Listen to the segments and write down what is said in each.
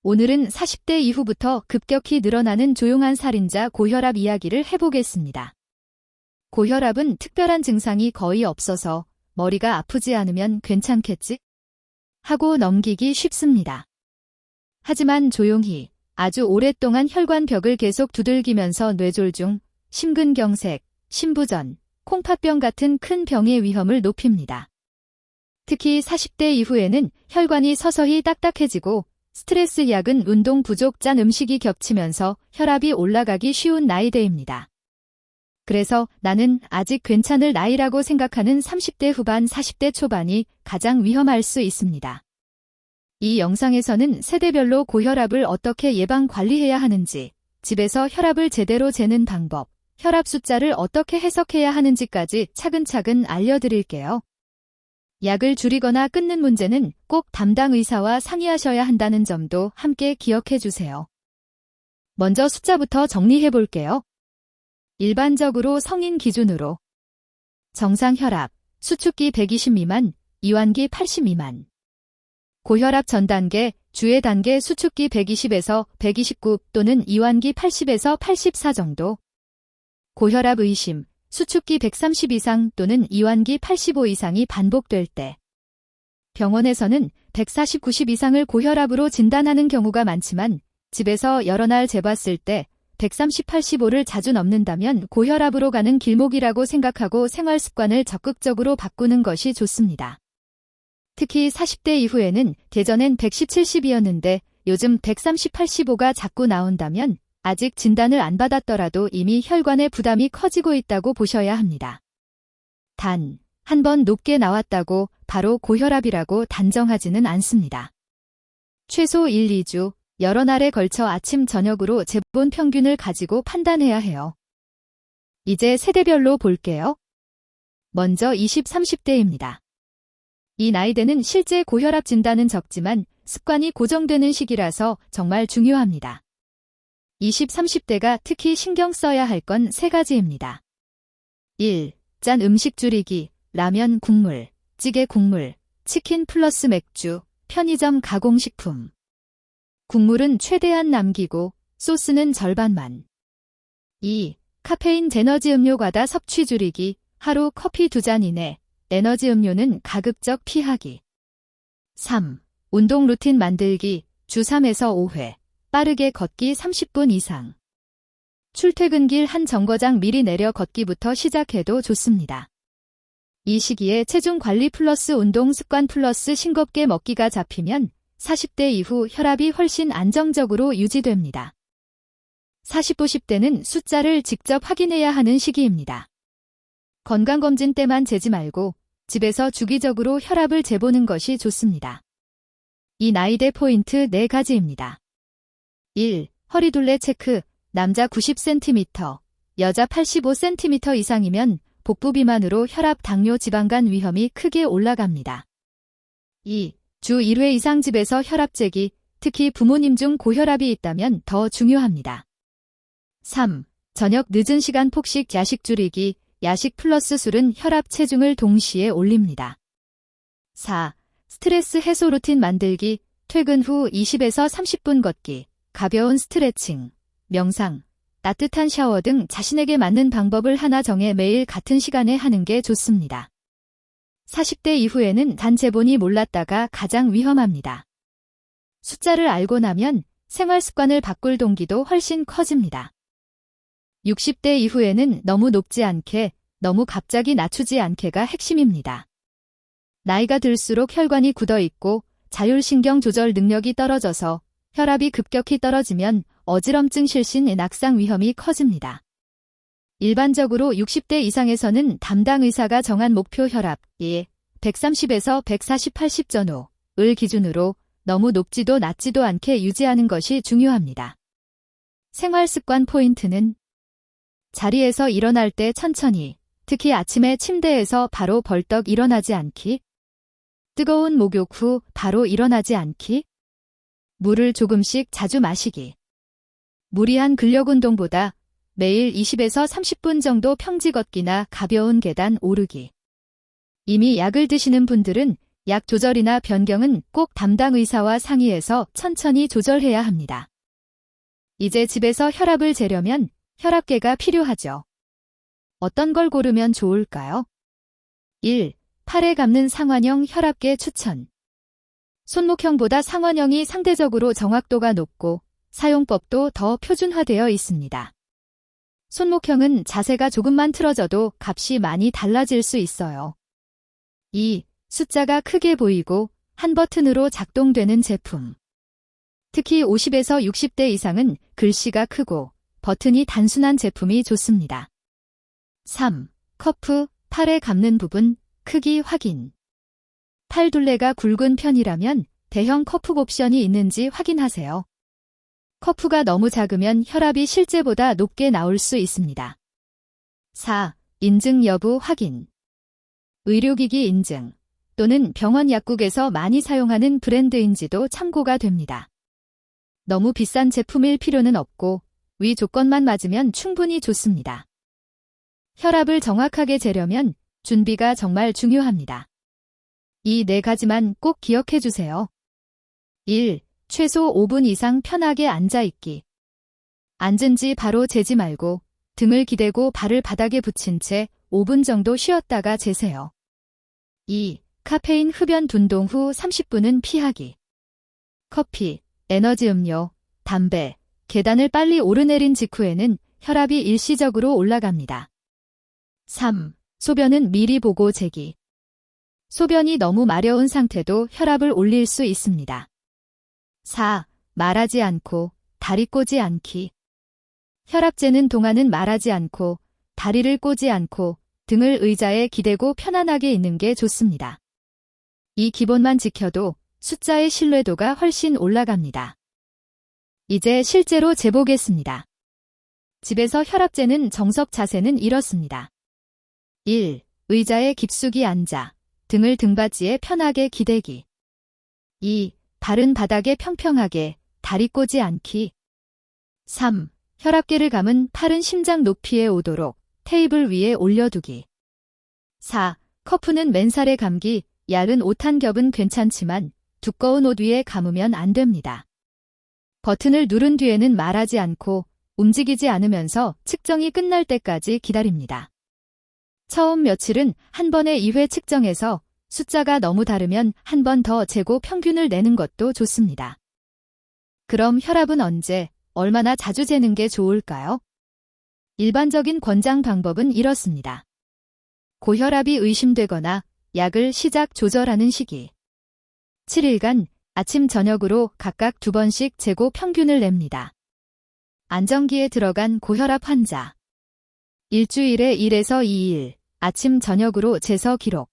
오늘은 40대 이후부터 급격히 늘어나는 조용한 살인자 고혈압 이야기를 해보겠습니다. 고혈압은 특별한 증상이 거의 없어서 머리가 아프지 않으면 괜찮겠지? 하고 넘기기 쉽습니다. 하지만 조용히 아주 오랫동안 혈관벽을 계속 두들기면서 뇌졸중, 심근경색, 심부전, 콩팥병 같은 큰 병의 위험을 높입니다. 특히 40대 이후에는 혈관이 서서히 딱딱해지고 스트레스 약은 운동 부족 짠 음식이 겹치면서 혈압이 올라가기 쉬운 나이대입니다. 그래서 나는 아직 괜찮을 나이라고 생각하는 30대 후반 40대 초반이 가장 위험할 수 있습니다. 이 영상에서는 세대별로 고혈압을 어떻게 예방 관리해야 하는지, 집에서 혈압을 제대로 재는 방법, 혈압 숫자를 어떻게 해석해야 하는지까지 차근차근 알려드릴게요. 약을 줄이거나 끊는 문제는 꼭 담당 의사와 상의하셔야 한다는 점도 함께 기억해 주세요. 먼저 숫자부터 정리해 볼게요. 일반적으로 성인 기준으로 정상 혈압, 수축기 120 미만, 이완기 80 미만. 고혈압 전 단계, 주의 단계 수축기 120에서 129 또는 이완기 80에서 84 정도. 고혈압 의심, 수축기 130 이상 또는 이완기 85 이상이 반복될 때. 병원에서는 140, 90 이상을 고혈압으로 진단하는 경우가 많지만 집에서 여러 날 재봤을 때 130, 85를 자주 넘는다면 고혈압으로 가는 길목이라고 생각하고 생활 습관을 적극적으로 바꾸는 것이 좋습니다. 특히 40대 이후에는 예전엔 110, 70이었는데 요즘 130, 85가 자꾸 나온다면 아직 진단을 안 받았더라도 이미 혈관의 부담이 커지고 있다고 보셔야 합니다. 단, 한 번 높게 나왔다고 바로 고혈압이라고 단정하지는 않습니다. 최소 1, 2주, 여러 날에 걸쳐 아침, 저녁으로 재본 평균을 가지고 판단해야 해요. 이제 세대별로 볼게요. 먼저 20, 30대입니다. 이 나이대는 실제 고혈압 진단은 적지만 습관이 고정되는 시기라서 정말 중요합니다. 20, 30대가 특히 신경 써야 할 건 3가지입니다. 1. 짠 음식 줄이기, 라면 국물, 찌개 국물, 치킨 플러스 맥주, 편의점 가공식품. 국물은 최대한 남기고 소스는 절반만. 2. 카페인 제너지 음료 과다 섭취 줄이기, 하루 커피 2잔 이내, 에너지 음료는 가급적 피하기. 3. 운동 루틴 만들기, 주 3에서 5회. 빠르게 걷기 30분 이상. 출퇴근길 한 정거장 미리 내려 걷기부터 시작해도 좋습니다. 이 시기에 체중 관리 플러스 운동 습관 플러스 싱겁게 먹기가 잡히면 40대 이후 혈압이 훨씬 안정적으로 유지됩니다. 40, 50대는 숫자를 직접 확인해야 하는 시기입니다. 건강검진 때만 재지 말고 집에서 주기적으로 혈압을 재보는 것이 좋습니다. 이 나이대 포인트 4가지입니다. 1. 허리둘레 체크, 남자 90cm, 여자 85cm 이상이면 복부 비만으로 혈압, 당뇨, 지방간 위험이 크게 올라갑니다. 2. 주 1회 이상 집에서 혈압 재기, 특히 부모님 중 고혈압이 있다면 더 중요합니다. 3. 저녁 늦은 시간 폭식, 야식 줄이기, 야식 플러스 술은 혈압, 체중을 동시에 올립니다. 4. 스트레스 해소 루틴 만들기, 퇴근 후 20에서 30분 걷기, 가벼운 스트레칭, 명상, 따뜻한 샤워 등 자신에게 맞는 방법을 하나 정해 매일 같은 시간에 하는 게 좋습니다. 40대 이후에는 단 재본이 몰랐다가 가장 위험합니다. 숫자를 알고 나면 생활 습관을 바꿀 동기도 훨씬 커집니다. 60대 이후에는 너무 높지 않게, 너무 갑자기 낮추지 않게가 핵심입니다. 나이가 들수록 혈관이 굳어있고 자율신경 조절 능력이 떨어져서 혈압이 급격히 떨어지면 어지럼증, 실신, 낙상 위험이 커집니다. 일반적으로 60대 이상에서는 담당 의사가 정한 목표 혈압이 130에서 140, 80 전후를 기준으로 너무 높지도 낮지도 않게 유지하는 것이 중요합니다. 생활습관 포인트는 자리에서 일어날 때 천천히, 특히 아침에 침대에서 바로 벌떡 일어나지 않기, 뜨거운 목욕 후 바로 일어나지 않기, 물을 조금씩 자주 마시기. 무리한 근력운동보다 매일 20에서 30분 정도 평지 걷기나 가벼운 계단 오르기. 이미 약을 드시는 분들은 약 조절이나 변경은 꼭 담당 의사와 상의해서 천천히 조절해야 합니다. 이제 집에서 혈압을 재려면 혈압계가 필요하죠. 어떤 걸 고르면 좋을까요? 1. 팔에 감는 상완형 혈압계 추천. 손목형보다 상완형이 상대적으로 정확도가 높고 사용법도 더 표준화되어 있습니다. 손목형은 자세가 조금만 틀어져도 값이 많이 달라질 수 있어요. 2. 숫자가 크게 보이고 한 버튼으로 작동되는 제품. 특히 50에서 60대 이상은 글씨가 크고 버튼이 단순한 제품이 좋습니다. 3. 커프, 팔에 감는 부분, 크기 확인. 팔 둘레가 굵은 편이라면 대형 커프 옵션이 있는지 확인하세요. 커프가 너무 작으면 혈압이 실제보다 높게 나올 수 있습니다. 4. 인증 여부 확인. 의료기기 인증 또는 병원 약국에서 많이 사용하는 브랜드인지도 참고가 됩니다. 너무 비싼 제품일 필요는 없고 위 조건만 맞으면 충분히 좋습니다. 혈압을 정확하게 재려면 준비가 정말 중요합니다. 이 4가지만 꼭 기억해 주세요. 1. 최소 5분 이상 편하게 앉아있기. 앉은 지 바로 재지 말고 등을 기대고 발을 바닥에 붙인 채 5분 정도 쉬었다가 재세요. 2. 카페인 흡연 운동 후 30분은 피하기. 커피, 에너지 음료, 담배, 계단을 빨리 오르내린 직후에는 혈압이 일시적으로 올라갑니다. 3. 소변은 미리 보고 재기. 소변이 너무 마려운 상태도 혈압을 올릴 수 있습니다. 4. 말하지 않고 다리 꼬지 않기. 혈압 재는 동안은 말하지 않고 다리를 꼬지 않고 등을 의자에 기대고 편안하게 있는 게 좋습니다. 이 기본만 지켜도 숫자의 신뢰도가 훨씬 올라갑니다. 이제 실제로 재보겠습니다. 집에서 혈압 재는 정석 자세는 이렇습니다. 1. 의자에 깊숙이 앉아 등을 등받이에 편하게 기대기. 2. 발은 바닥에 평평하게 다리 꼬지 않기. 3. 혈압계를 감은 팔은 심장 높이에 오도록 테이블 위에 올려두기. 4. 커프는 맨살에 감기, 얇은 옷 한 겹은 괜찮지만 두꺼운 옷 위에 감으면 안 됩니다. 버튼을 누른 뒤에는 말하지 않고 움직이지 않으면서 측정이 끝날 때까지 기다립니다. 처음 며칠은 한 번에 2회 측정해서 숫자가 너무 다르면 한 번 더 재고 평균을 내는 것도 좋습니다. 그럼 혈압은 언제, 얼마나 자주 재는 게 좋을까요? 일반적인 권장 방법은 이렇습니다. 고혈압이 의심되거나 약을 시작 조절하는 시기. 7일간 아침 저녁으로 각각 2번씩 재고 평균을 냅니다. 안정기에 들어간 고혈압 환자. 일주일에 1에서 2일, 아침 저녁으로 재서 기록.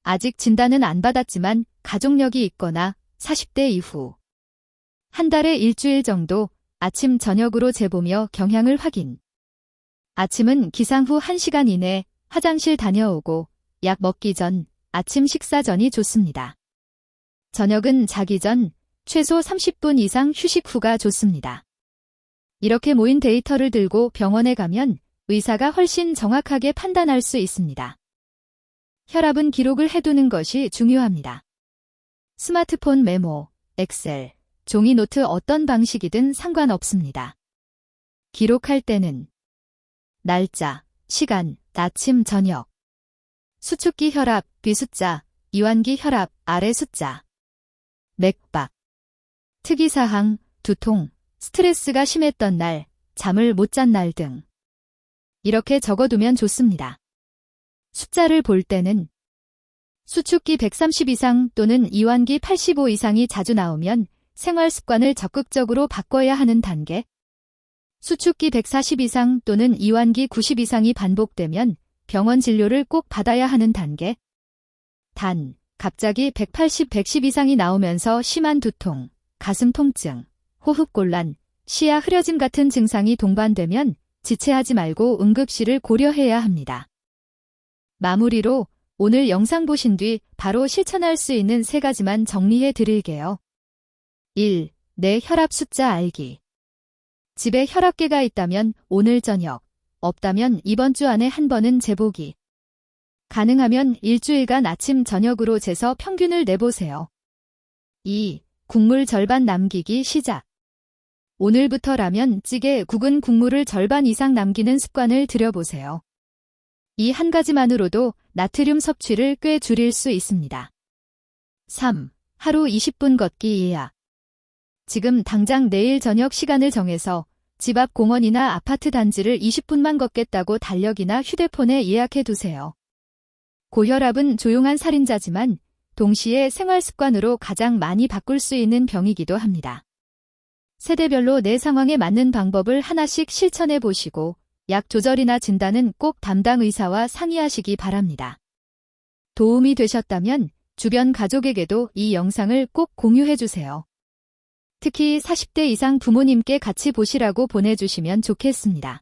아직 진단은 안 받았지만 가족력이 있거나 40대 이후. 한 달에 일주일 정도 아침 저녁으로 재보며 경향을 확인. 아침은 기상 후 1시간 이내 화장실 다녀오고 약 먹기 전, 아침 식사 전이 좋습니다. 저녁은 자기 전 최소 30분 이상 휴식 후가 좋습니다. 이렇게 모인 데이터를 들고 병원에 가면 의사가 훨씬 정확하게 판단할 수 있습니다. 혈압은 기록을 해두는 것이 중요합니다. 스마트폰 메모, 엑셀, 종이 노트 어떤 방식이든 상관없습니다. 기록할 때는 날짜, 시간, 아침, 저녁. 수축기 혈압, 위 숫자, 이완기 혈압, 아래 숫자. 맥박. 특이사항, 두통, 스트레스가 심했던 날, 잠을 못 잔 날 등. 이렇게 적어두면 좋습니다. 숫자를 볼 때는 수축기 130 이상 또는 이완기 85 이상이 자주 나오면 생활 습관을 적극적으로 바꿔야 하는 단계. 수축기 140 이상 또는 이완기 90 이상이 반복되면 병원 진료를 꼭 받아야 하는 단계. 단, 갑자기 180, 110 이상이 나오면서 심한 두통, 가슴 통증, 호흡곤란, 시야 흐려짐 같은 증상이 동반되면 지체하지 말고 응급실을 고려해야 합니다. 마무리로 오늘 영상 보신 뒤 바로 실천할 수 있는 3가지만 정리해 드릴게요. 1. 내 혈압 숫자 알기. 집에 혈압계가 있다면 오늘 저녁, 없다면 이번 주 안에 한 번은 재보기. 가능하면 일주일간 아침 저녁으로 재서 평균을 내보세요. 2. 국물 절반 남기기 시작. 오늘부터라면 찌개, 국은 국물을 절반 이상 남기는 습관을 들여보세요. 이 한 가지만으로도 나트륨 섭취를 꽤 줄일 수 있습니다. 3. 하루 20분 걷기 예약. 지금 당장 내일 저녁 시간을 정해서 집 앞 공원이나 아파트 단지를 20분만 걷겠다고 달력이나 휴대폰에 예약해 두세요. 고혈압은 조용한 살인자지만 동시에 생활 습관으로 가장 많이 바꿀 수 있는 병이기도 합니다. 세대별로 내 상황에 맞는 방법을 하나씩 실천해 보시고 약 조절이나 진단은 꼭 담당 의사와 상의하시기 바랍니다. 도움이 되셨다면 주변 가족에게도 이 영상을 꼭 공유해 주세요. 특히 40대 이상 부모님께 같이 보시라고 보내주시면 좋겠습니다.